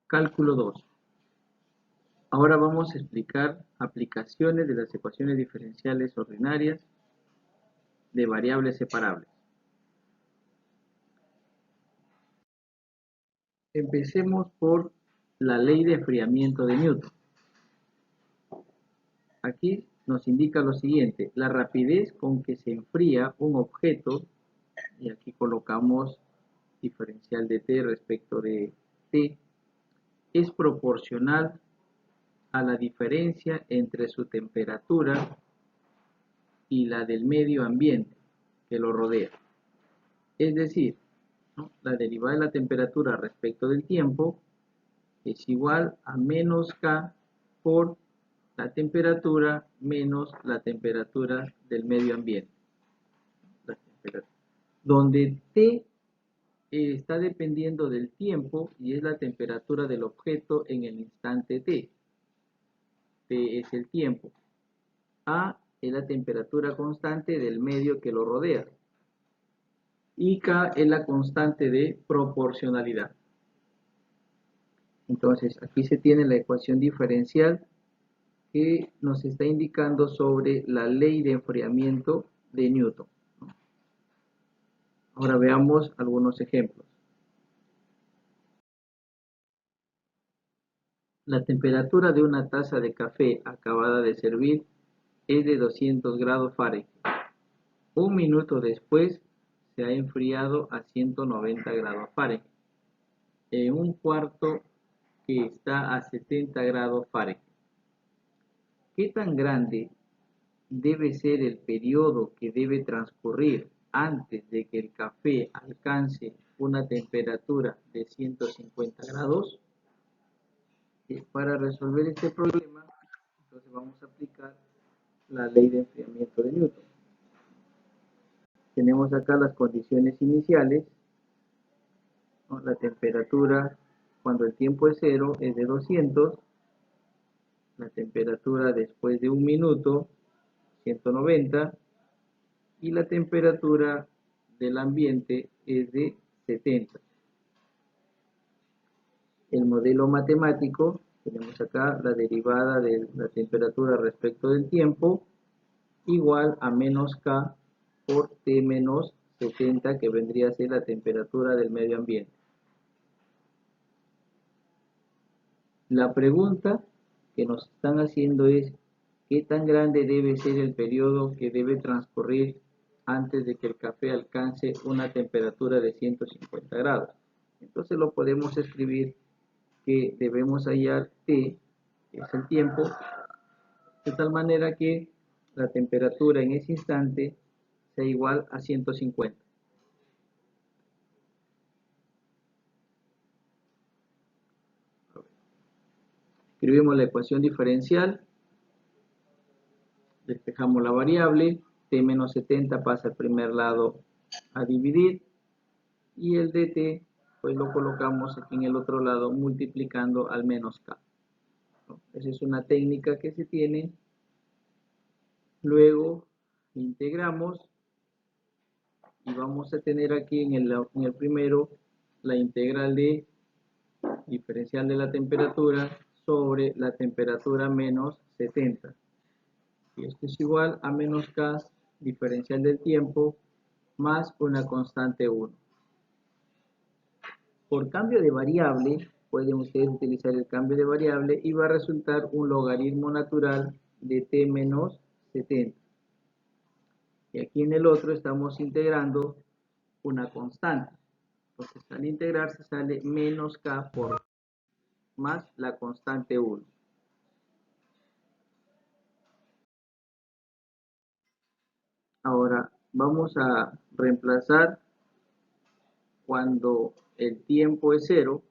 Cálculo 2. Ahora vamos a explicar aplicaciones de las ecuaciones diferenciales ordinarias de variables separables. Empecemos por la ley de enfriamiento de Newton. Aquí nos indica lo siguiente: la rapidez con que se enfría un objeto, y aquí colocamos diferencial de t respecto de t, es proporcional a la diferencia entre su temperatura y la del medio ambiente que lo rodea. Es decir, ¿no?, la derivada de la temperatura respecto del tiempo es igual a menos K por la temperatura menos la temperatura del medio ambiente. Donde T está dependiendo del tiempo y es la temperatura del objeto en el instante T. T es el tiempo. A es la temperatura constante del medio que lo rodea. Y K es la constante de proporcionalidad. Entonces, aquí se tiene la ecuación diferencial que nos está indicando sobre la ley de enfriamiento de Newton. Ahora veamos algunos ejemplos. La temperatura de una taza de café acabada de servir es de 200 grados Fahrenheit. Un minuto después se ha enfriado a 190 grados Fahrenheit en un cuarto que está a 70 grados Fahrenheit. ¿Qué tan grande debe ser el periodo que debe transcurrir antes de que el café alcance una temperatura de 150 grados? Para resolver este problema, entonces vamos a aplicar la ley de enfriamiento de Newton. Tenemos acá las condiciones iniciales, ¿no? La temperatura cuando el tiempo es 0 es de 200, la temperatura después de un minuto 190 y la temperatura del ambiente es de 70. El modelo matemático, tenemos acá la derivada de la temperatura respecto del tiempo igual a menos K por T menos 70, que vendría a ser la temperatura del medio ambiente. La pregunta que nos están haciendo es: ¿qué tan grande debe ser el periodo que debe transcurrir antes de que el café alcance una temperatura de 150 grados? Entonces lo podemos escribir que debemos hallar T, que es el tiempo, de tal manera que la temperatura en ese instante sea igual a 150. Escribimos la ecuación diferencial, despejamos la variable, t menos 70 pasa al primer lado a dividir, y el dt pues lo colocamos aquí en el otro lado multiplicando al menos k. Esa es una técnica que se tiene. Luego integramos y vamos a tener aquí en el primero la integral de diferencial de la temperatura sobre la temperatura menos 70. Y esto es igual a menos k diferencial del tiempo más una constante 1. Por cambio de variable, pueden ustedes utilizar el cambio de variable y va a resultar un logaritmo natural de t menos 70. Y aquí en el otro estamos integrando una constante. Entonces al integrarse sale menos k por más la constante 1. Ahora vamos a reemplazar cuando el tiempo es 0,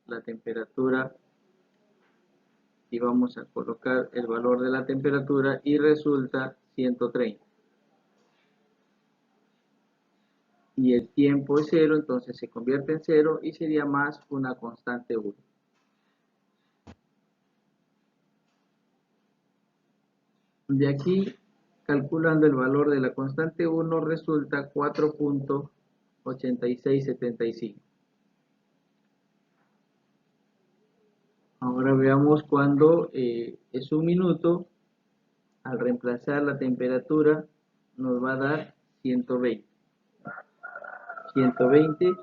la temperatura, y vamos a colocar el valor de la temperatura y resulta 130. Y el tiempo es 0, entonces se convierte en 0 y sería más una constante 1. De aquí, calculando el valor de la constante 1, resulta 4.8675. Ahora veamos cuando es un minuto, al reemplazar la temperatura nos va a dar 120. 120,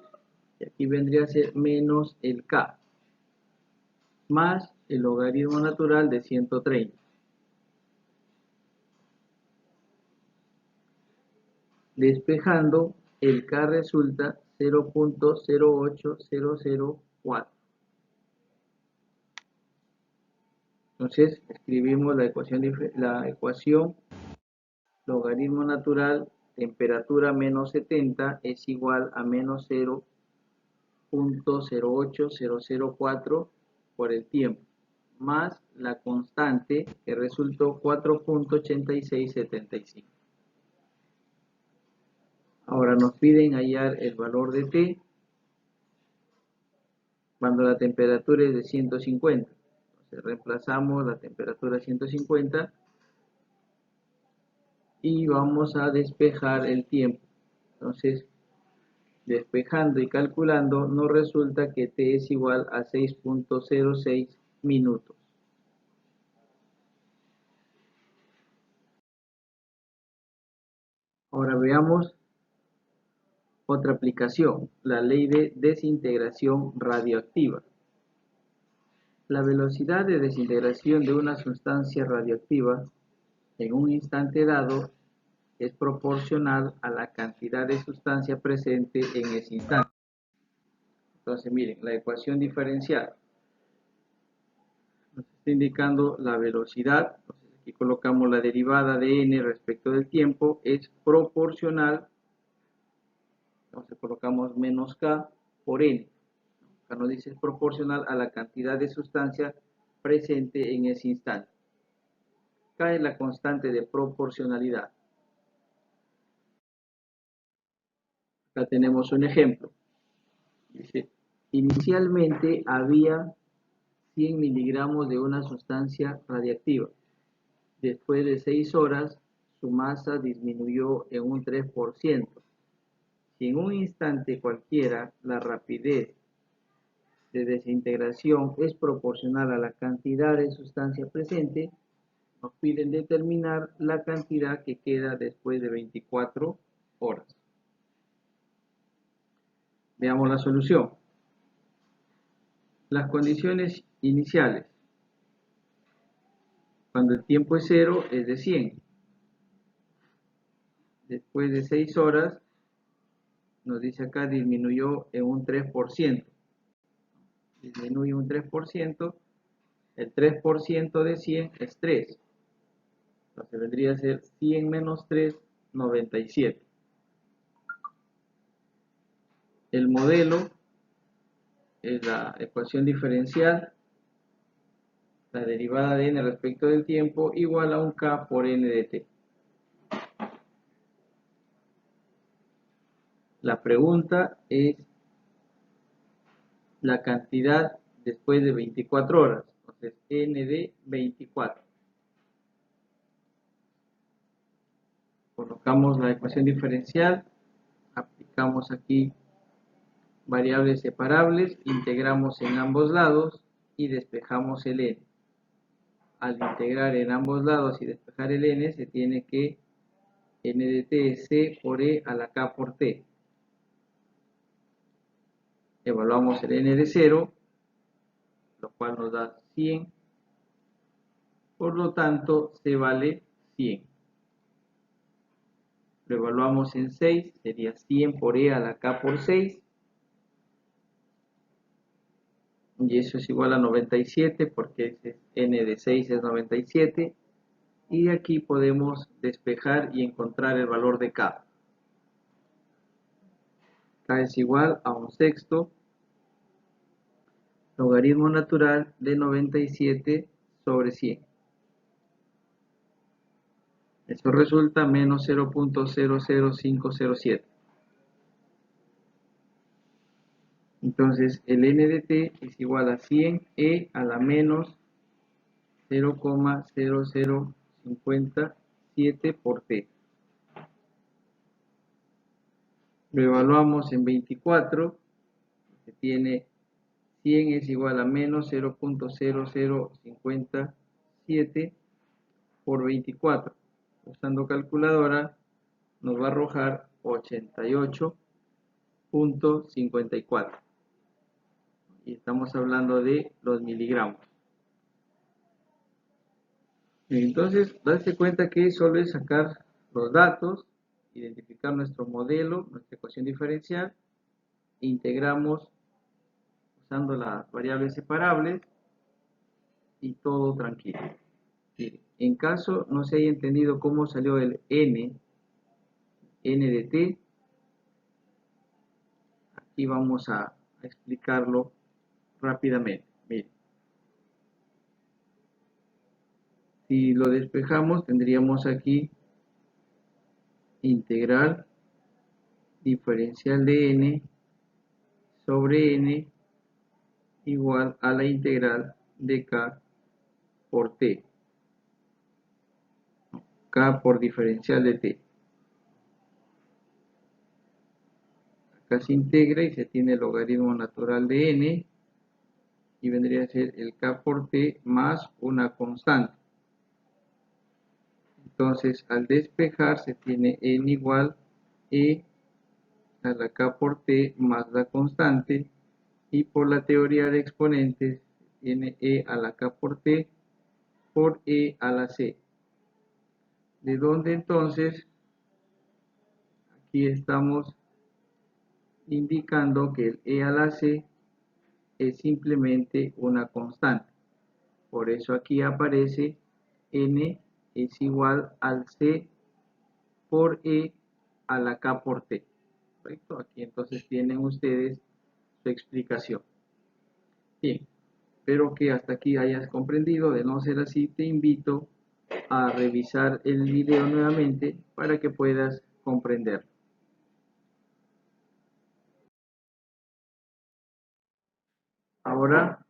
y aquí vendría a ser menos el K, más el logaritmo natural de 130. Despejando, el K resulta 0.08004. Entonces escribimos la ecuación logaritmo natural temperatura menos 70 es igual a menos 0.08004 por el tiempo, más la constante que resultó 4.8675. Ahora nos piden hallar el valor de T cuando la temperatura es de 150. Entonces reemplazamos la temperatura 150 y vamos a despejar el tiempo. Entonces, despejando y calculando, nos resulta que T es igual a 6.06 minutos. Ahora veamos otra aplicación, la ley de desintegración radioactiva. La velocidad de desintegración de una sustancia radioactiva en un instante dado es proporcional a la cantidad de sustancia presente en ese instante. Entonces miren, la ecuación diferencial nos está indicando la velocidad. Entonces aquí colocamos la derivada de n respecto del tiempo, es proporcional, entonces colocamos menos k por n. Acá nos dice es proporcional a la cantidad de sustancia presente en ese instante. K es la constante de proporcionalidad. Acá tenemos un ejemplo. Dice, inicialmente había 100 miligramos de una sustancia radiactiva. Después de 6 horas, su masa disminuyó en un 3%. Si en un instante cualquiera la rapidez de desintegración es proporcional a la cantidad de sustancia presente, nos piden determinar la cantidad que queda después de 24 horas. Veamos la solución. Las condiciones iniciales. Cuando el tiempo es 0 es de 100. Después de 6 horas, nos dice acá disminuyó en un 3%. Disminuye un 3%. El 3% de 100 es 3. Entonces vendría a ser 100 menos 3, 97. El modelo es la ecuación diferencial, la derivada de n respecto del tiempo, igual a un k por n de t. La pregunta es la cantidad después de 24 horas. Entonces, n de 24. Colocamos la ecuación diferencial, aplicamos aquí variables separables, integramos en ambos lados y despejamos el n. Al integrar en ambos lados y despejar el n, se tiene que n de t es c por e a la k por t. Evaluamos el n de 0, lo cual nos da 100. Por lo tanto, c vale 100. Lo evaluamos en 6, sería 100 por e a la k por 6. Y eso es igual a 97 porque n de 6 es 97. Y de aquí podemos despejar y encontrar el valor de k. K es igual a un sexto logaritmo natural de 97 sobre 100. Eso resulta menos 0.00507. Entonces el n de t es igual a 100 e a la menos 0.0057 por t. Lo evaluamos en 24, que tiene 100 es igual a menos 0.0057 por 24. Usando calculadora nos va a arrojar 88.54. Y estamos hablando de los miligramos. Entonces, darse cuenta que solo es sacar los datos, identificar nuestro modelo, nuestra ecuación diferencial, integramos usando las variables separables y todo tranquilo. En caso no se haya entendido cómo salió el n de t, aquí vamos a explicarlo rápidamente. Miren, si lo despejamos, tendríamos aquí integral diferencial de n sobre n igual a la integral de k por t. K por diferencial de t. Acá se integra y se tiene el logaritmo natural de n y vendría a ser el k por t más una constante. Entonces, al despejar se tiene n igual e a la k por t más la constante, y por la teoría de exponentes tiene e a la k por t por e a la c. De donde entonces aquí estamos indicando que el e a la c es simplemente una constante. Por eso aquí aparece n es igual al c por e a la k por t. ¿Correcto? Aquí entonces tienen ustedes su explicación. Bien, espero que hasta aquí hayas comprendido. De no ser así, te invito a revisar el video nuevamente para que puedas comprender. Ahora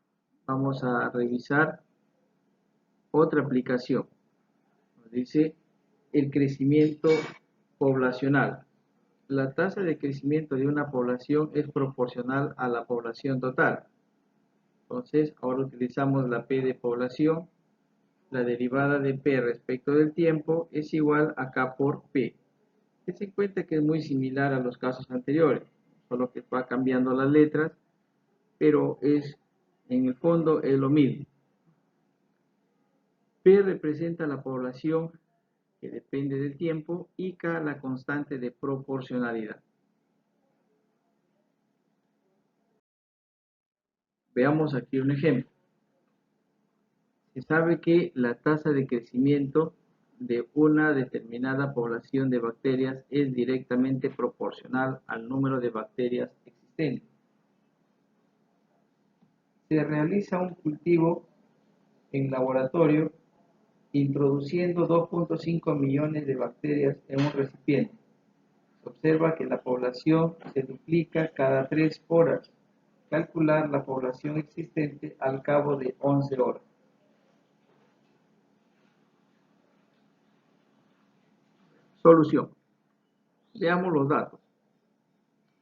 vamos a revisar otra aplicación. Nos dice el crecimiento poblacional. La tasa de crecimiento de una población es proporcional a la población total. Entonces, ahora utilizamos la P de población. La derivada de P respecto del tiempo es igual a K por P. Ten en cuenta que es muy similar a los casos anteriores, solo que va cambiando las letras, pero en el fondo es lo mismo. P representa la población que depende del tiempo y K la constante de proporcionalidad. Veamos aquí un ejemplo. Se sabe que la tasa de crecimiento de una determinada población de bacterias es directamente proporcional al número de bacterias existentes. Se realiza un cultivo en laboratorio introduciendo 2.5 millones de bacterias en un recipiente. Se observa que la población se duplica cada 3 horas. Calcular la población existente al cabo de 11 horas. Solución. Veamos los datos.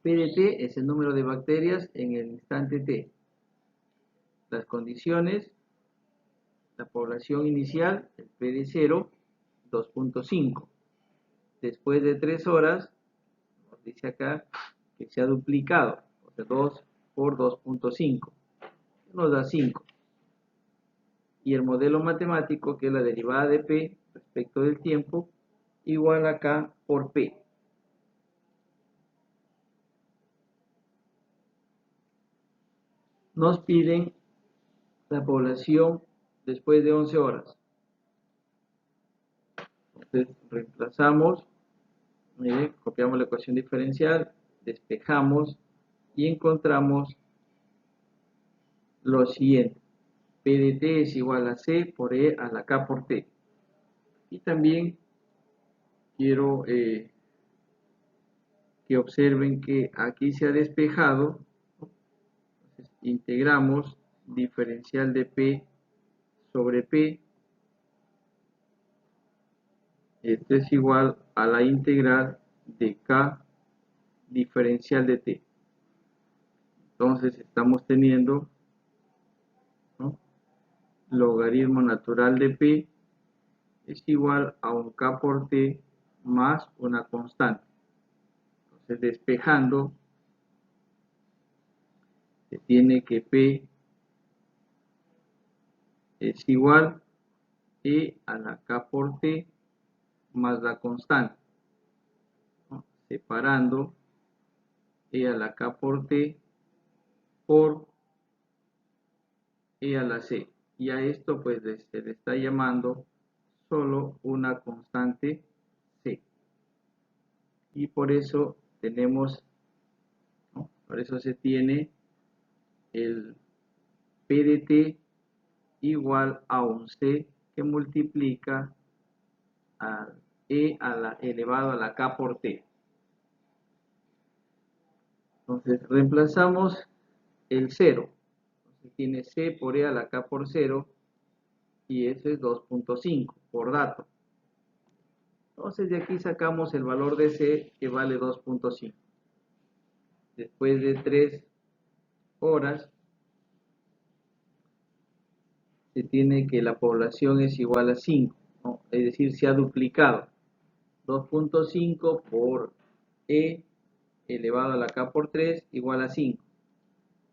P de t es el número de bacterias en el instante t. Las condiciones, la población inicial, el P de 0, 2.5. Después de 3 horas, nos dice acá que se ha duplicado, o sea, 2 por 2.5, nos da 5. Y el modelo matemático, que es la derivada de P respecto del tiempo, igual a K por P. Nos piden la población después de 11 horas. Entonces reemplazamos, miren, copiamos la ecuación diferencial, despejamos y encontramos lo siguiente. P de t es igual a C por E a la K por T. Y también quiero que observen que aquí se ha despejado. Entonces, integramos diferencial de P sobre P. Esto es igual a la integral de K diferencial de T. Entonces estamos teniendo logaritmo natural de P es igual a un K por T más una constante. Entonces, despejando, se tiene que P es igual a E a la K por T más la constante, ¿no? Separando E a la K por T por E a la C. Y a esto pues se le está llamando solo una constante C. Y por eso tenemos, ¿no? Por eso se tiene el P de T igual a un C que multiplica a E a la elevado a la K por T. Entonces reemplazamos el 0. Entonces tiene C por E a la K por 0 y eso es 2.5 por dato. Entonces de aquí sacamos el valor de C que vale 2.5. Después de 3 horas se tiene que la población es igual a 5, ¿no? Es decir, se ha duplicado. 2.5 por E elevado a la K por 3 igual a 5.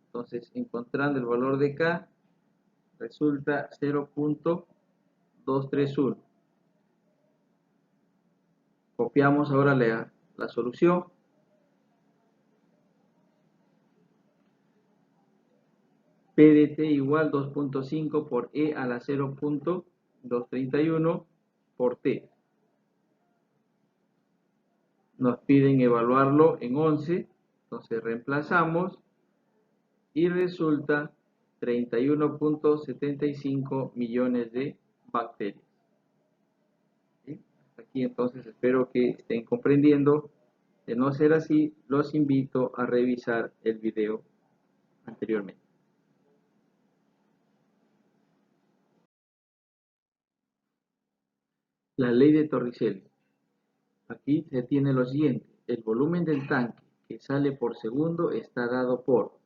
Entonces, encontrando el valor de K, resulta 0.231. Copiamos ahora la solución. P de T igual 2.5 por E a la 0.231 por T. Nos piden evaluarlo en 11, entonces reemplazamos y resulta 31.75 millones de bacterias. ¿Sí? Aquí entonces espero que estén comprendiendo. De no ser así, los invito a revisar el video anteriormente. La ley de Torricelli. Aquí se tiene lo siguiente: el volumen del tanque que sale por segundo está dado por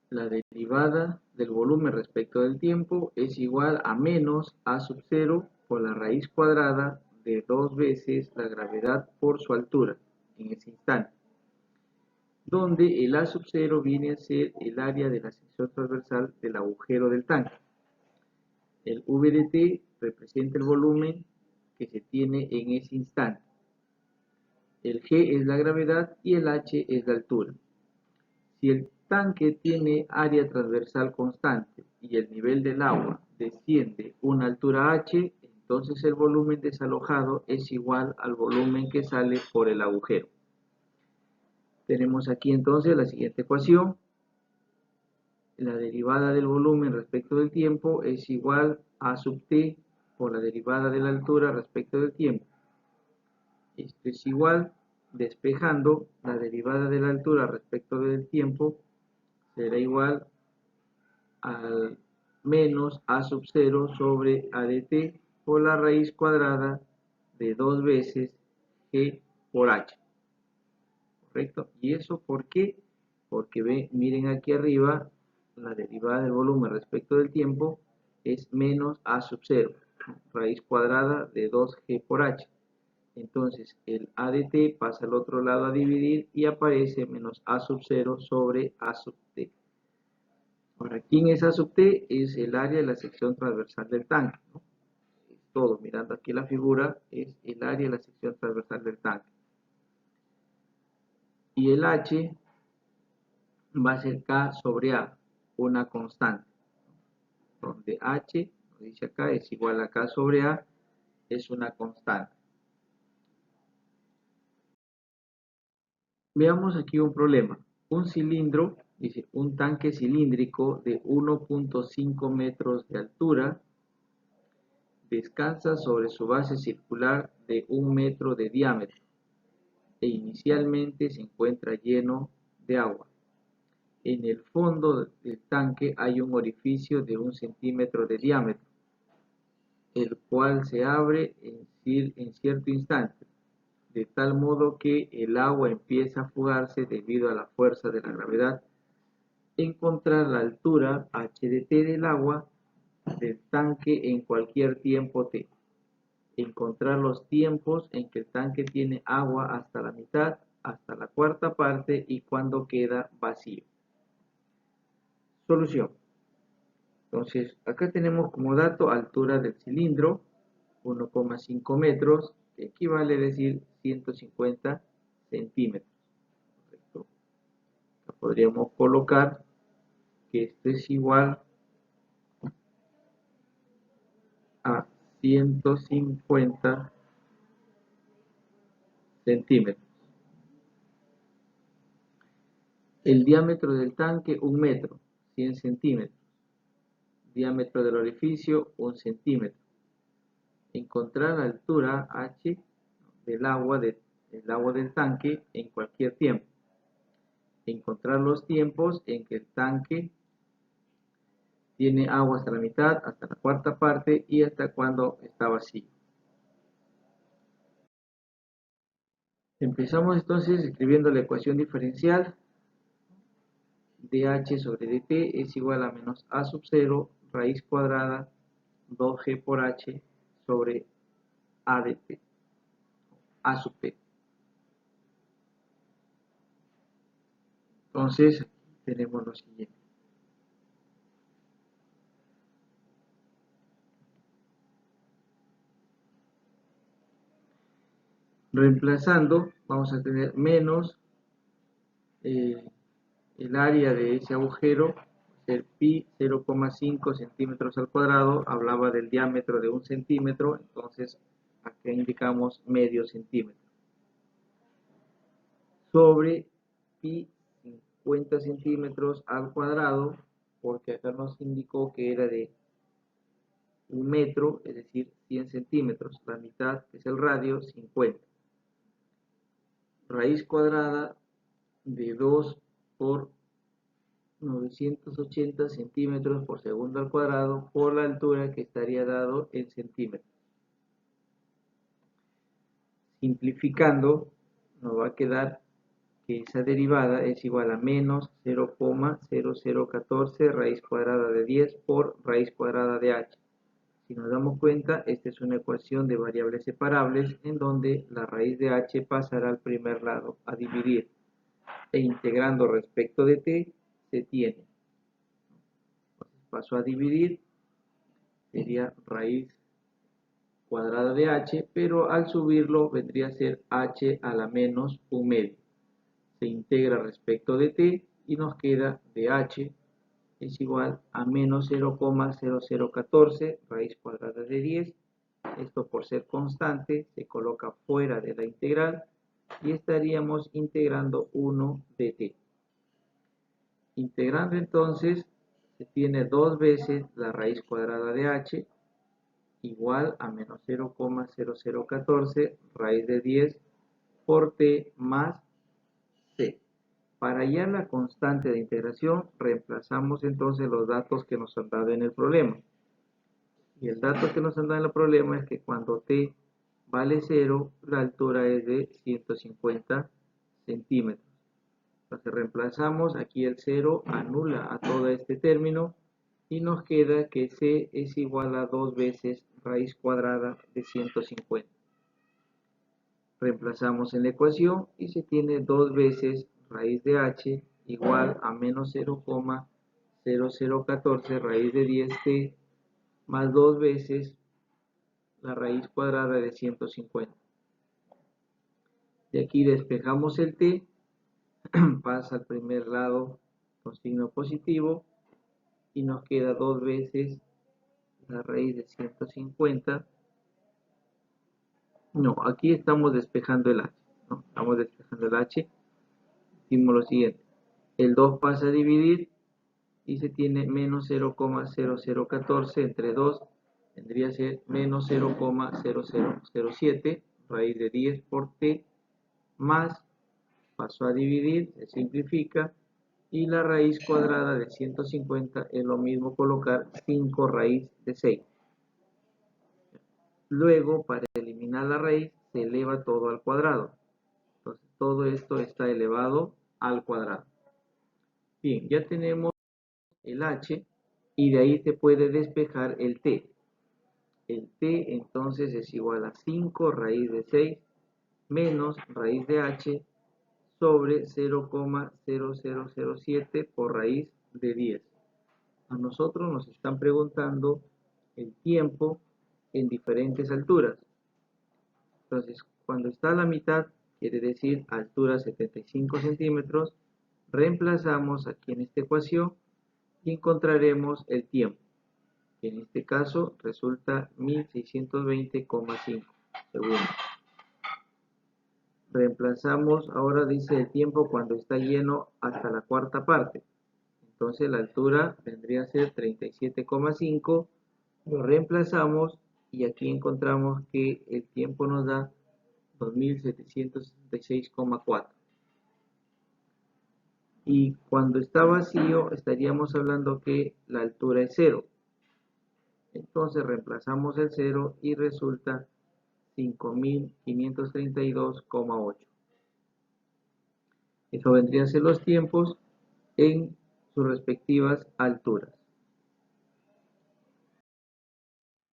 la derivada del volumen respecto del tiempo es igual a menos A sub 0 por la raíz cuadrada de 2 veces la gravedad por su altura en ese instante, donde el A sub 0 viene a ser el área de la sección transversal del agujero del tanque. El V de T representa el volumen que se tiene en ese instante. El G es la gravedad y el H es la altura. Si el tanque tiene área transversal constante y el nivel del agua desciende una altura h, entonces el volumen desalojado es igual al volumen que sale por el agujero. Tenemos aquí entonces la siguiente ecuación. La derivada del volumen respecto del tiempo es igual a sub t por la derivada de la altura respecto del tiempo. Esto es igual, despejando, la derivada de la altura respecto del tiempo será igual al menos A sub 0 sobre A de t por la raíz cuadrada de 2 veces G por H. ¿Correcto? ¿Y eso por qué? Porque miren aquí arriba, la derivada del volumen respecto del tiempo es menos A sub 0, raíz cuadrada de 2G por H. Entonces el A de t pasa al otro lado a dividir y aparece menos A sub 0 sobre A sub t. Ahora, ¿quién es A sub t? Es el área de la sección transversal del tanque, ¿no? Todo, mirando aquí la figura, es el área de la sección transversal del tanque. Y el H va a ser K sobre A, una constante, donde H, nos dice acá, es igual a K sobre A, es una constante. Veamos aquí un problema. Un cilindro, dice, un tanque cilíndrico de 1.5 metros de altura descansa sobre su base circular de 1 metro de diámetro e inicialmente se encuentra lleno de agua. En el fondo del tanque hay un orificio de 1 centímetro de diámetro, el cual se abre en cierto instante, de tal modo que el agua empieza a fugarse debido a la fuerza de la gravedad. Encontrar la altura h de t del agua del tanque en cualquier tiempo t. Encontrar los tiempos en que el tanque tiene agua hasta la mitad, hasta la cuarta parte y cuando queda vacío. Solución. Entonces, acá tenemos como dato altura del cilindro, 1,5 metros, que equivale a decir 150 centímetros. Correcto. Acá podríamos colocar que esto es igual a 150 centímetros. El diámetro del tanque, 1 metro, 100 centímetros. Diámetro del orificio, 1 centímetro. Encontrar la altura H del agua del tanque en cualquier tiempo. Encontrar los tiempos en que el tanque tiene agua hasta la mitad, hasta la cuarta parte y hasta cuando está vacío. Empezamos entonces escribiendo la ecuación diferencial. dH sobre dt es igual a menos a sub 0 raíz cuadrada 2g por h sobre a de t, a sub t. Entonces, aquí tenemos lo siguiente. Reemplazando, vamos a tener menos el área de ese agujero, ser pi 0,5 centímetros al cuadrado, hablaba del diámetro de 1 centímetro, entonces acá indicamos medio centímetro, sobre pi 50 centímetros al cuadrado, porque acá nos indicó que era de 1 metro, es decir, 100 centímetros, la mitad es el radio, 50. Raíz cuadrada de 2 por 980 centímetros por segundo al cuadrado por la altura que estaría dado en centímetros. Simplificando, nos va a quedar que esa derivada es igual a menos 0,0014 raíz cuadrada de 10 por raíz cuadrada de h. Si nos damos cuenta, esta es una ecuación de variables separables en donde la raíz de h pasará al primer lado a dividir e integrando respecto de t se tiene. Paso a dividir, sería raíz cuadrada de h, pero al subirlo vendría a ser h a la menos 1 medio. Se integra respecto de t y nos queda de h es igual a menos 0,0014 raíz cuadrada de 10. Esto por ser constante se coloca fuera de la integral y estaríamos integrando 1 de t. Integrando entonces se tiene 2 veces la raíz cuadrada de h igual a menos 0,0014 raíz de 10 por t más c. Para hallar la constante de integración, reemplazamos entonces los datos que nos han dado en el problema. Y el dato que nos han dado en el problema es que cuando t vale 0, la altura es de 150 centímetros. Entonces reemplazamos aquí el 0, anula a todo este término y nos queda que c es igual a 2 veces raíz cuadrada de 150. Reemplazamos en la ecuación y se tiene 2 veces raíz de h igual a menos 0,0014 raíz de 10t más 2 veces la raíz cuadrada de 150. De aquí despejamos el t, pasa al primer lado con signo positivo y nos queda 2 veces la raíz de 150. No, aquí estamos despejando el h. ¿No? Estamos despejando el h. Decimos lo siguiente. El 2 pasa a dividir y se tiene menos 0,0014 entre 2. Tendría que ser menos 0,0007 raíz de 10 por t más, pasó a dividir, se simplifica, y la raíz cuadrada de 150 es lo mismo colocar 5 raíz de 6. Luego, para eliminar la raíz, se eleva todo al cuadrado. Entonces, todo esto está elevado al cuadrado. Bien, ya tenemos el h y de ahí se puede despejar el t. El t entonces es igual a 5 raíz de 6 menos raíz de h sobre 0,0007 por raíz de 10. A nosotros nos están preguntando el tiempo en diferentes alturas. Entonces, cuando está a la mitad, quiere decir altura 75 centímetros, reemplazamos aquí en esta ecuación y encontraremos el tiempo, que en este caso resulta 1620,5 segundos. Reemplazamos, ahora dice el tiempo cuando está lleno hasta la cuarta parte. Entonces la altura vendría a ser 37,5. Lo reemplazamos y aquí encontramos que el tiempo nos da 2766,4. Y cuando está vacío estaríamos hablando que la altura es 0. Entonces reemplazamos el 0 y resulta 5532,8. Eso vendría a ser los tiempos en sus respectivas alturas.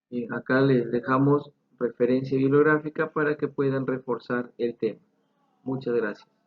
Bien, acá les dejamos referencia bibliográfica para que puedan reforzar el tema. Muchas gracias.